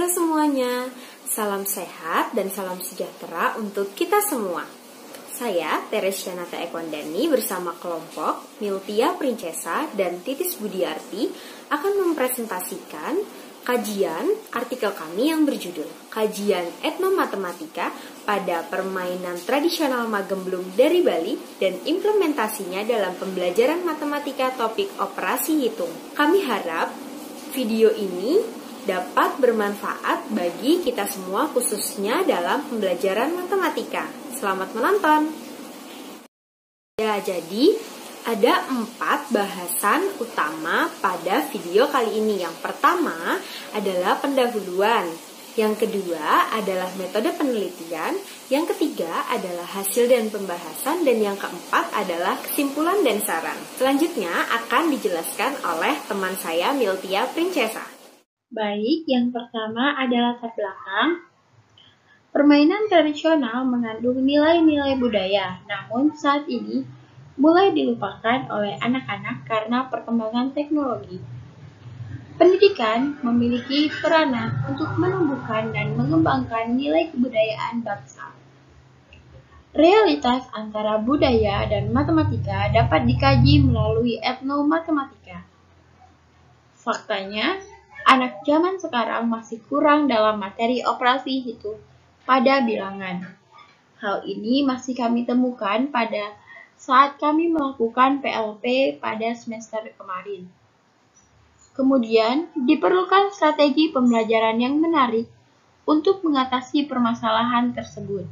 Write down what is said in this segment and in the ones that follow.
Halo semuanya, salam sehat dan salam sejahtera untuk kita semua. Saya, Teresyanata Ekondani bersama kelompok Miltia Princesa dan Titis Budiarti akan mempresentasikan kajian artikel kami yang berjudul Kajian Etnomatematika pada Permainan Tradisional Magemblung dari Bali dan Implementasinya dalam Pembelajaran Matematika Topik Operasi Hitung. Kami harap video ini dapat bermanfaat bagi kita semua khususnya dalam pembelajaran matematika. Selamat menonton! Ya, jadi ada 4 bahasan utama pada video kali ini. Yang pertama adalah pendahuluan. Yang kedua adalah metode penelitian. Yang ketiga adalah hasil dan pembahasan. Dan yang keempat adalah kesimpulan dan saran. Selanjutnya akan dijelaskan oleh teman saya Miltia Princesa. Baik, yang pertama adalah latar belakang. Permainan tradisional mengandung nilai-nilai budaya, namun saat ini mulai dilupakan oleh anak-anak karena perkembangan teknologi. Pendidikan memiliki peranan untuk menumbuhkan dan mengembangkan nilai kebudayaan bangsa. Realitas antara budaya dan matematika dapat dikaji melalui etnomatematika. Faktanya, anak zaman sekarang masih kurang dalam materi operasi hitung pada bilangan. Hal ini masih kami temukan pada saat kami melakukan PLP pada semester kemarin. Kemudian, diperlukan strategi pembelajaran yang menarik untuk mengatasi permasalahan tersebut.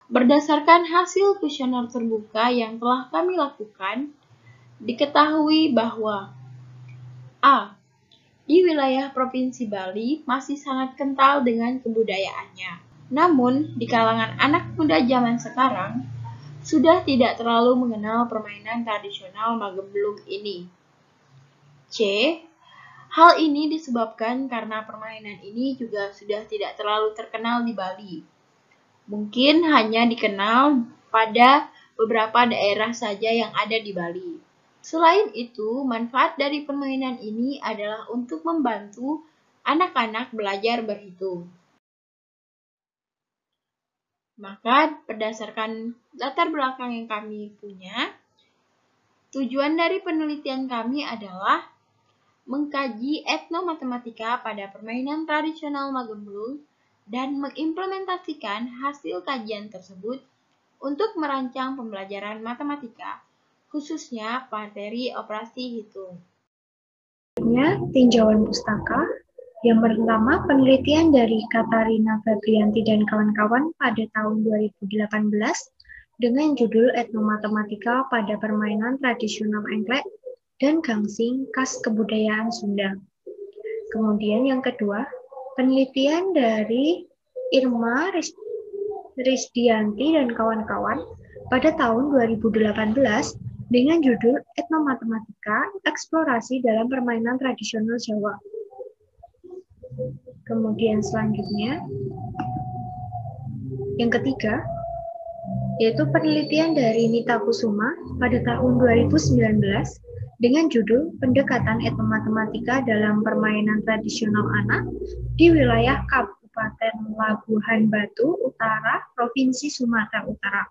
Berdasarkan hasil kuesioner terbuka yang telah kami lakukan, diketahui bahwa A. Di wilayah Provinsi Bali masih sangat kental dengan kebudayaannya. Namun, di kalangan anak muda zaman sekarang, sudah tidak terlalu mengenal permainan tradisional Magemblung ini. C. Hal ini disebabkan karena permainan ini juga sudah tidak terlalu terkenal di Bali. Mungkin hanya dikenal pada beberapa daerah saja yang ada di Bali. Selain itu, manfaat dari permainan ini adalah untuk membantu anak-anak belajar berhitung. Maka, berdasarkan latar belakang yang kami punya, tujuan dari penelitian kami adalah mengkaji etnomatematika pada permainan tradisional Magemblung dan mengimplementasikan hasil kajian tersebut untuk merancang pembelajaran matematika, khususnya materi operasi hitung. Tinjauan pustaka. Yang pertama, penelitian dari Katarina Fabrianti dan kawan-kawan pada tahun 2018 dengan judul Etnomatematika pada Permainan Tradisional Engklek dan Gangsing Khas Kebudayaan Sunda. Kemudian yang kedua, penelitian dari Irma Risdianti dan kawan-kawan pada tahun 2018 dengan judul Etnomatematika Eksplorasi dalam Permainan Tradisional Jawa. Kemudian selanjutnya, yang ketiga, yaitu penelitian dari Nita Kusuma pada tahun 2019 dengan judul Pendekatan Etnomatematika dalam Permainan Tradisional Anak di wilayah Kabupaten Labuhan Batu Utara, Provinsi Sumatera Utara.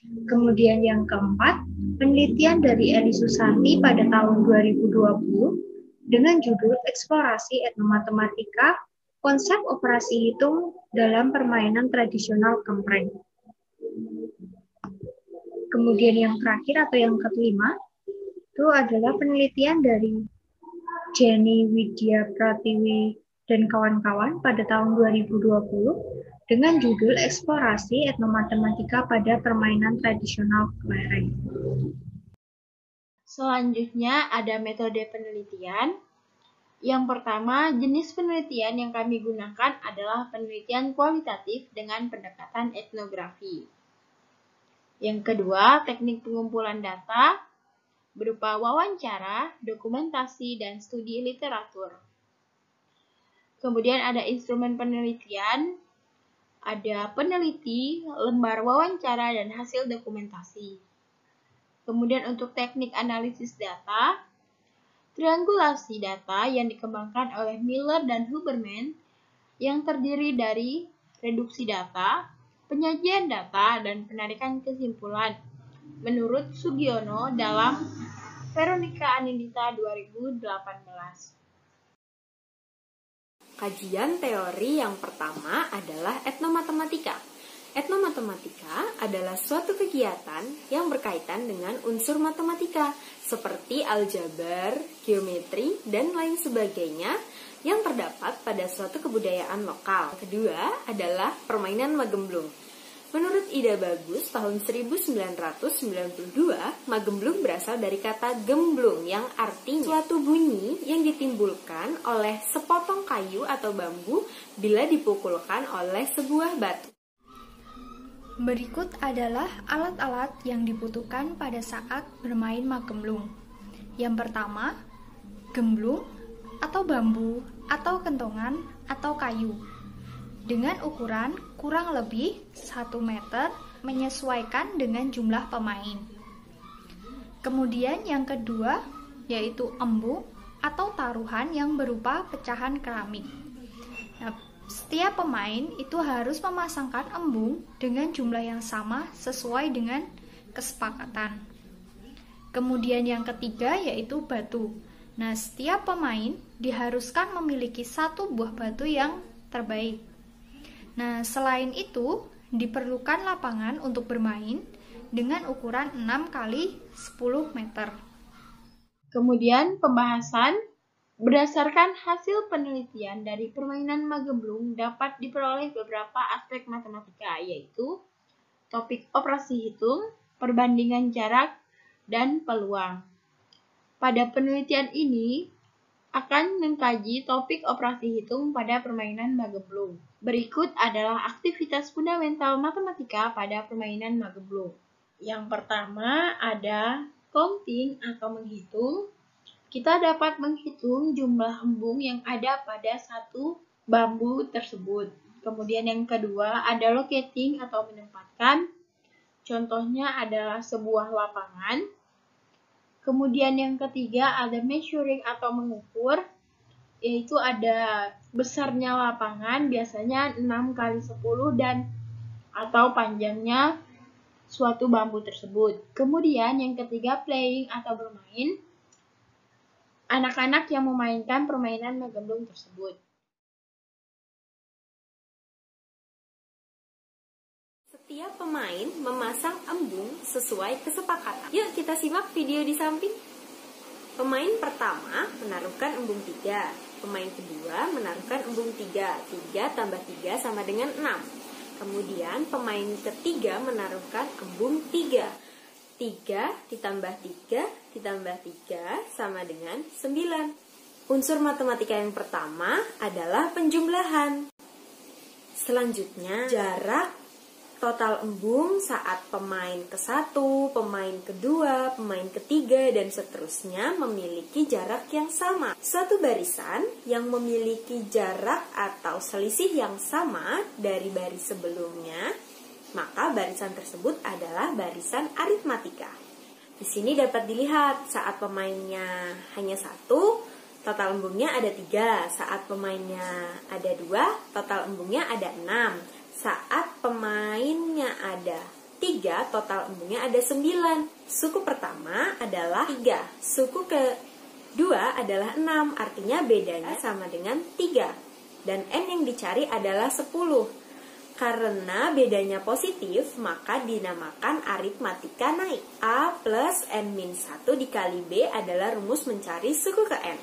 Kemudian yang keempat, penelitian dari Eli Susanti pada tahun 2020 dengan judul Eksplorasi Etnomatematika Konsep Operasi Hitung dalam Permainan Tradisional Kempreng. Kemudian yang terakhir atau yang kelima, itu adalah penelitian dari Jenny Widya Pratiwi dan kawan-kawan pada tahun 2020 dengan judul Eksplorasi Etnomatematika pada Permainan Tradisional Kelereng. Selanjutnya ada metode penelitian. Yang pertama, jenis penelitian yang kami gunakan adalah penelitian kualitatif dengan pendekatan etnografi. Yang kedua, teknik pengumpulan data berupa wawancara, dokumentasi, dan studi literatur. Kemudian ada instrumen penelitian, ada peneliti, lembar wawancara, dan hasil dokumentasi. Kemudian untuk teknik analisis data, Triangulasi data yang dikembangkan oleh Miller dan Huberman yang terdiri dari reduksi data, penyajian data, dan penarikan kesimpulan. Menurut Sugiono dalam Veronica Anindita 2018. Kajian teori yang pertama adalah etnomatematika. Etnomatematika adalah suatu kegiatan yang berkaitan dengan unsur matematika seperti aljabar, geometri, dan lain sebagainya yang terdapat pada suatu kebudayaan lokal. Kedua adalah permainan magemblung. Menurut Ida Bagus, tahun 1992, magemblung berasal dari kata gemblung yang artinya suatu bunyi yang ditimbulkan oleh sepotong kayu atau bambu bila dipukulkan oleh sebuah batu. Berikut adalah alat-alat yang dibutuhkan pada saat bermain magemblung. Yang pertama, gemblung atau bambu atau kentongan atau kayu dengan ukuran kurang lebih 1 meter menyesuaikan dengan jumlah pemain. Kemudian yang kedua yaitu embung atau taruhan yang berupa pecahan keramik. Nah, setiap pemain itu harus memasangkan embung dengan jumlah yang sama sesuai dengan kesepakatan. Kemudian yang ketiga yaitu batu. Nah, setiap pemain diharuskan memiliki 1 buah batu yang terbaik. Nah, selain itu, diperlukan lapangan untuk bermain dengan ukuran 6 kali 10 meter. Kemudian pembahasan berdasarkan hasil penelitian dari permainan magemblung dapat diperoleh beberapa aspek matematika, yaitu topik operasi hitung, perbandingan jarak, dan peluang. Pada penelitian ini akan mengkaji topik operasi hitung pada permainan magemblung. Berikut adalah aktivitas fundamental matematika pada permainan magemblung. Yang pertama ada counting atau menghitung. Kita dapat menghitung jumlah embung yang ada pada satu bambu tersebut. Kemudian yang kedua ada locating atau menempatkan. Contohnya adalah sebuah lapangan. Kemudian yang ketiga ada measuring atau mengukur, yaitu ada besarnya lapangan, biasanya 6 kali 10 dan atau panjangnya suatu bambu tersebut. Kemudian yang ketiga playing atau bermain, anak-anak yang memainkan permainan magemblung tersebut. Setiap pemain memasang embung sesuai kesepakatan. Yuk kita simak video di samping. Pemain pertama menaruhkan embung 3. Pemain kedua menaruhkan embung 3. 3 tambah 3 sama dengan 6. Kemudian pemain ketiga menaruhkan embung 3. 3 ditambah 3 ditambah 3 sama dengan 9. Unsur matematika yang pertama adalah penjumlahan. Selanjutnya, jarak total embung saat pemain ke-1, pemain kedua, pemain ketiga, dan seterusnya memiliki jarak yang sama. Suatu barisan yang memiliki jarak atau selisih yang sama dari baris sebelumnya, maka barisan tersebut adalah barisan aritmatika. Di sini dapat dilihat saat pemainnya hanya 1, total embungnya ada 3. Saat pemainnya ada 2, total embungnya ada 6. Saat pemainnya ada 3, total embungnya ada 9. Suku pertama adalah 3. Suku kedua adalah 6, artinya bedanya sama dengan 3. Dan N yang dicari adalah 10. Karena bedanya positif, maka dinamakan aritmatika naik. A plus N-1 dikali B adalah rumus mencari suku ke N.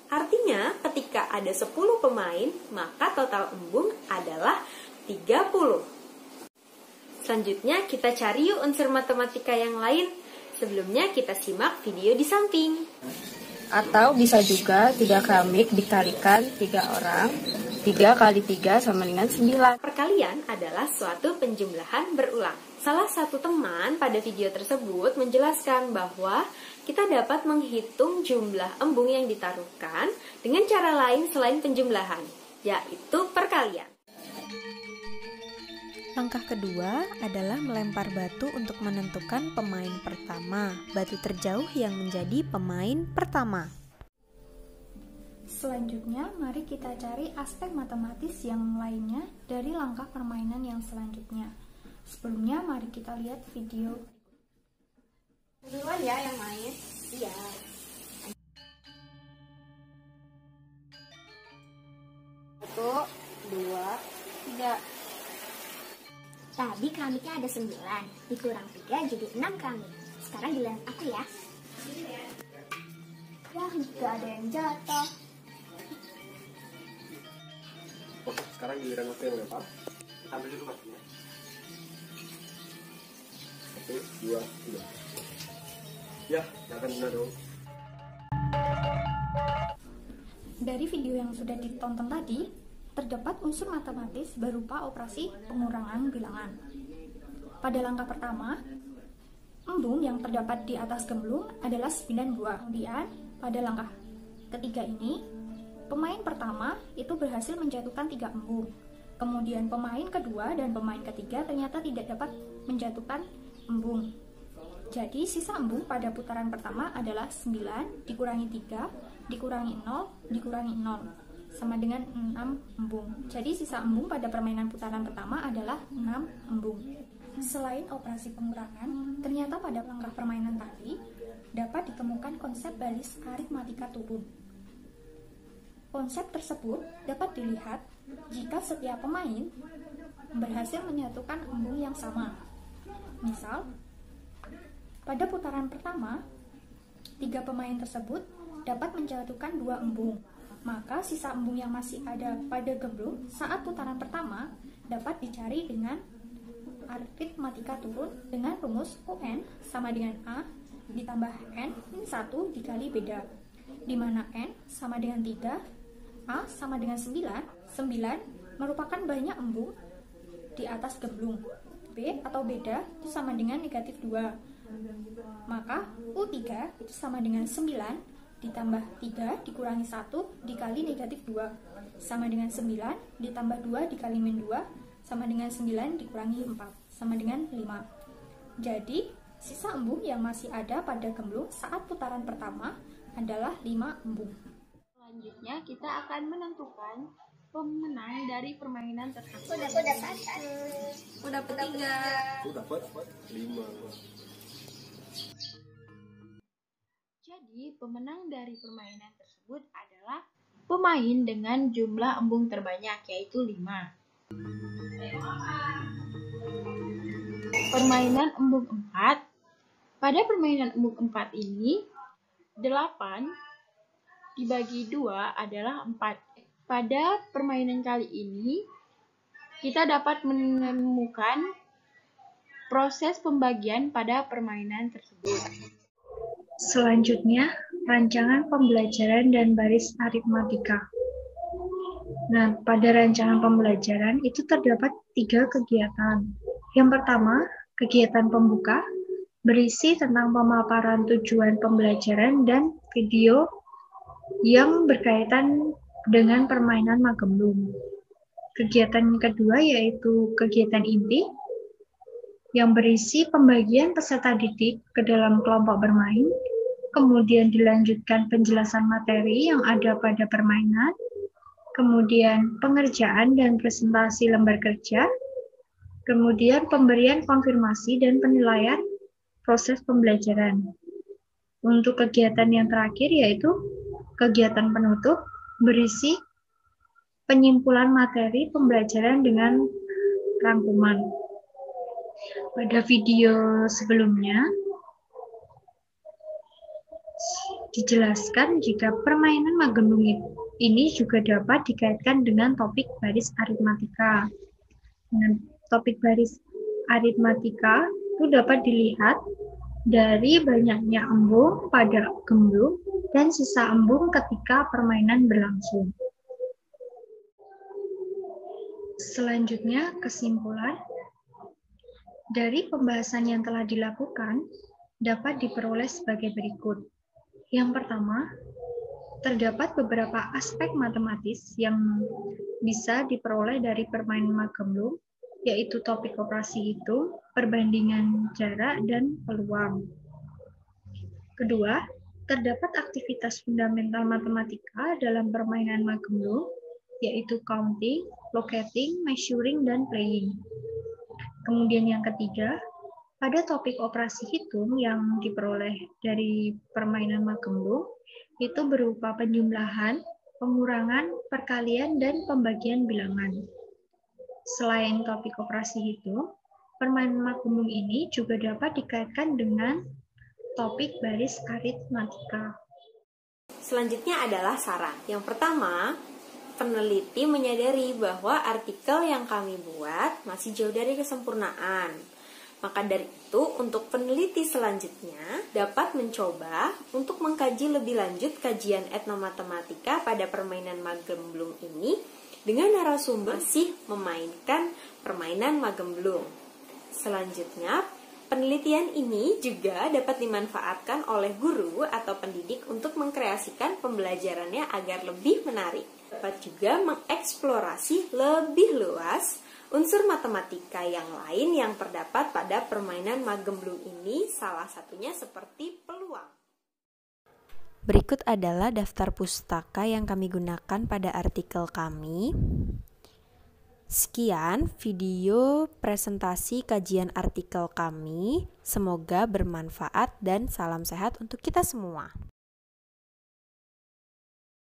Artinya, ketika ada 10 pemain, maka total embung adalah 30. Selanjutnya kita cari yuk unsur matematika yang lain. Sebelumnya kita simak video di samping. Atau bisa juga 3 keramik dikalikan 3 orang. 3 kali 3 sama dengan 9. Perkalian adalah suatu penjumlahan berulang. Salah satu teman pada video tersebut menjelaskan bahwa kita dapat menghitung jumlah embung yang ditaruhkan dengan cara lain selain penjumlahan, yaitu perkalian. Langkah kedua adalah melempar batu untuk menentukan pemain pertama, batu terjauh yang menjadi pemain pertama. Selanjutnya, mari kita cari aspek matematis yang lainnya dari langkah permainan yang selanjutnya. Sebelumnya, mari kita lihat video. Duluan ya yang main. Iya. Satu, dua, tiga. Tadi keramiknya ada 9, dikurang 3 jadi 6 keramik. Sekarang giliran aku ya. Wah, juga ada yang jatuh. Sekarang giliran aku yang lempar. Ambil dulu batunya. 1, 2, 3. Ya, jangan benar dong. Dari video yang sudah ditonton tadi, terdapat unsur matematis berupa operasi pengurangan bilangan. Pada langkah pertama, embung yang terdapat di atas gemblung adalah 9 buah. Kemudian, pada langkah ketiga ini, pemain pertama itu berhasil menjatuhkan 3 embung. Kemudian pemain kedua dan pemain ketiga ternyata tidak dapat menjatuhkan embung. Jadi sisa embung pada putaran pertama adalah 9 dikurangi 3 dikurangi 0 dikurangi 0 sama dengan 6 embung. Jadi sisa embung pada permainan putaran pertama adalah 6 embung. Selain operasi pengurangan, ternyata pada langkah permainan tadi dapat ditemukan konsep baris aritmatika turun. Konsep tersebut dapat dilihat jika setiap pemain berhasil menyatukan embung yang sama. Misal, pada putaran pertama, 3 pemain tersebut dapat menjatuhkan 2 embung. Maka sisa embung yang masih ada pada gemblung saat putaran pertama dapat dicari dengan aritmatika turun dengan rumus UN sama dengan A ditambah N min 1 dikali beda, di mana N sama dengan 3, A sama dengan 9, 9 merupakan banyak embung di atas gemblung, B atau beda itu sama dengan negatif 2, maka U3 itu sama dengan 9 ditambah 3 dikurangi 1 dikali negatif 2 sama dengan 9 ditambah 2 dikali min 2 sama dengan 9 dikurangi 4 sama dengan 5. Jadi sisa embung yang masih ada pada gemblung saat putaran pertama adalah 5 embung. Selanjutnya kita akan menentukan pemenang dari permainan tersebut. Udah 1. Aku dapat 3. Aku dapat 5. Jadi, pemenang dari permainan tersebut adalah pemain dengan jumlah embung terbanyak, yaitu 5. Permainan embung 4. Pada permainan embung 4 ini, 8 dibagi 2 adalah 4. Pada permainan kali ini, kita dapat menemukan proses pembagian pada permainan tersebut. Selanjutnya, rancangan pembelajaran dan baris aritmatika. Nah, pada rancangan pembelajaran itu terdapat 3 kegiatan. Yang pertama, kegiatan pembuka, berisi tentang pemaparan tujuan pembelajaran dan video yang berkaitan dengan permainan magemblung. Kegiatan kedua yaitu kegiatan inti, yang berisi pembagian peserta didik ke dalam kelompok bermain, kemudian dilanjutkan penjelasan materi yang ada pada permainan, kemudian pengerjaan dan presentasi lembar kerja, kemudian pemberian konfirmasi dan penilaian proses pembelajaran. Untuk kegiatan yang terakhir yaitu kegiatan penutup, berisi penyimpulan materi pembelajaran dengan rangkuman. Pada video sebelumnya, dijelaskan jika permainan magemblung ini juga dapat dikaitkan dengan topik baris aritmatika. Dengan topik baris aritmatika itu dapat dilihat dari banyaknya embung pada gemblung dan sisa embung ketika permainan berlangsung. Selanjutnya, kesimpulan. Dari pembahasan yang telah dilakukan, dapat diperoleh sebagai berikut. Yang pertama, terdapat beberapa aspek matematis yang bisa diperoleh dari permainan magemblung, yaitu topik operasi perbandingan jarak, dan peluang. Kedua, terdapat aktivitas fundamental matematika dalam permainan Mageblung, yaitu counting, locating, measuring, dan playing. Kemudian yang ketiga, pada topik operasi hitung yang diperoleh dari permainan Mageblung, itu berupa penjumlahan, pengurangan, perkalian, dan pembagian bilangan. Selain topik operasi hitung, permainan Mageblung ini juga dapat dikaitkan dengan topik baris aritmatika. Selanjutnya adalah saran. Yang pertama, peneliti menyadari bahwa artikel yang kami buat masih jauh dari kesempurnaan. Maka dari itu, untuk peneliti selanjutnya dapat mencoba untuk mengkaji lebih lanjut kajian etnomatematika pada permainan Mageblung ini dengan narasumber masih memainkan permainan Mageblung. Selanjutnya, penelitian ini juga dapat dimanfaatkan oleh guru atau pendidik untuk mengkreasikan pembelajarannya agar lebih menarik. Dapat juga mengeksplorasi lebih luas unsur matematika yang lain yang terdapat pada permainan Mageblung ini, salah satunya seperti peluang. Berikut adalah daftar pustaka yang kami gunakan pada artikel kami. Sekian video presentasi kajian artikel kami. Semoga bermanfaat dan salam sehat untuk kita semua.